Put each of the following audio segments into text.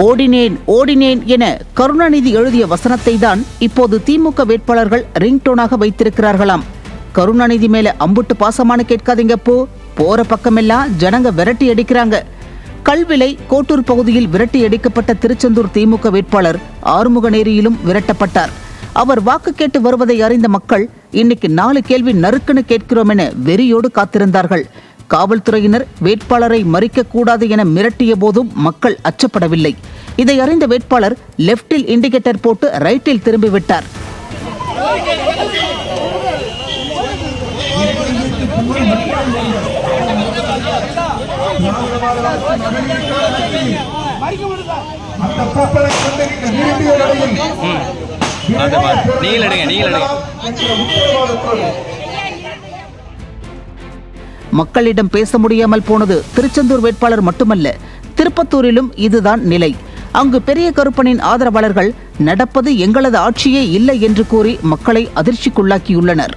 ஓடினேன் ஓடினேன் என கருணாநிதி எழுதிய வசனத்தை தான் இப்போது திமுக வேட்பாளர்கள் ரிங்டோனாக வைத்திருக்கிறார்களாம். கருணாநிதி மேல அம்புட்டு பாசமான கேட்காதீங்க, போற பக்கமெல்லாம் ஜனங்க விரட்டி அடிக்கிறாங்க. கல்விலை கோட்டூர் பகுதியில் விரட்டி அடிக்கப்பட்ட திருச்செந்தூர் திமுக வேட்பாளர் ஆறுமுகநேரியிலும் விரட்டப்பட்டார். அவர் வாக்கு கேட்டு வருவதை அறிந்த மக்கள் இன்னைக்கு 4 கேள்வி நறுக்குன்னு கேட்கிறோம் என வெறியோடு காத்திருந்தார்கள். காவல்துறையினர் வேட்பாளரை மறிக்க கூடாது என மிரட்டிய போதும் மக்கள் அச்சப்படவில்லை. இதை அறிந்த வேட்பாளர் லெப்டில் இண்டிகேட்டர் போட்டு ரைட்டில் திரும்பிவிட்டார். மக்களிடம் பேச முடியாமல் போனது திருச்செந்தூர் வேட்பாளர் மட்டுமல்ல, திருப்பத்தூரிலும் இதுதான் நிலை. அங்கு பெரிய கருப்பனின் ஆதரவாளர்கள் நடப்பது எங்களது ஆட்சியே இல்லை என்று கூறி மக்களை அதிர்ச்சிக்குள்ளாக்கியுள்ளனர்.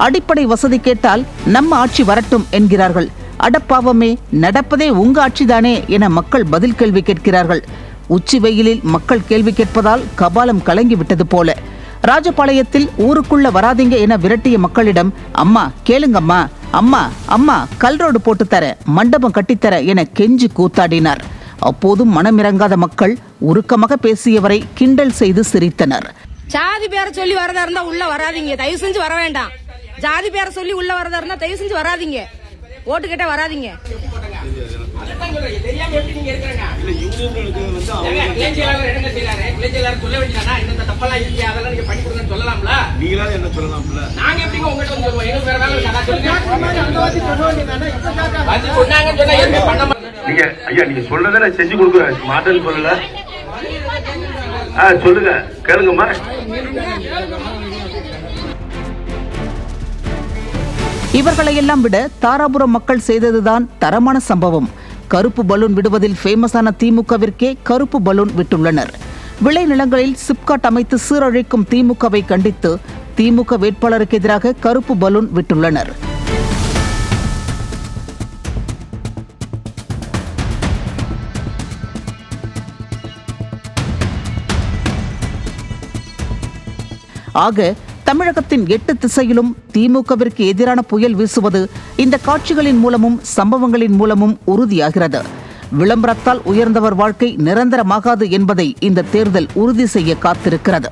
அடிப்படை வசதி கேட்டால் நம்ம ஆட்சி வரட்டும் என்கிறார்கள். அடப்பாவமே, நடப்பதே உங்க ஆட்சிதானே என மக்கள் பதில் கேள்வி கேட்கிறார்கள். உச்சி வெயிலில் மக்கள் கேள்வி கேட்பதால் கபாலம் கலங்கிவிட்டது போல. ராஜபாளையத்தில் ஊருக்குள்ள வராதீங்க என விரட்டிய மக்களிடம் அம்மா கேளுங்கம்மா, அம்மா அம்மா கல் ரோடு போட்டு தர, மண்டபம் கட்டித்தர என கெஞ்சி கூத்தாடினார். அப்போதும் மனமிறங்காத மக்கள் உருக்கமாக பேசியவரை கிண்டல் செய்து சிரித்தனர். ஜாதி பேரை சொல்லி வரதா இருந்தா உள்ள வராதீங்க, தயவு செஞ்சு வர வேண்டாம். ஜாதி பேரை சொல்லி உள்ள வரதா இருந்தா தயவு செஞ்சு வராதீங்க, ஓட்டு கேட்ட வராதீங்க. நீங்க சொல்றத செஞ்சு கொடுக்குறேன், மாட்டேன்னு சொல்லல. சொல்லுங்க, கேளுங்கம்மா. இவர்களையெல்லாம் விட தாராபுரம் மக்கள் செய்ததுதான் தரமான சம்பவம். கருப்பு பலூன் விடுவதில் ஃபேமஸான திமுகவிற்கே கருப்பு பலூன் விட்டுள்ளனர். விளைநிலங்களில் சிப்காட் அமைத்து சீரழிக்கும் திமுகவை கண்டித்து திமுக வேட்பாளருக்கு எதிராக கருப்பு பலூன் விட்டுள்ளனர். ஆக தமிழகத்தின் 8 திசையிலும் திமுகவிற்கு எதிரான புயல் வீசுவது இந்த காட்சிகளின் மூலமும் சம்பவங்களின் மூலமும் உறுதியாகிறது. விளம்பரத்தால் உயர்ந்தவர் வாழ்க்கை நிரந்தரமாகாது என்பதை இந்த தேர்தல் உறுதி செய்ய காத்திருக்கிறது.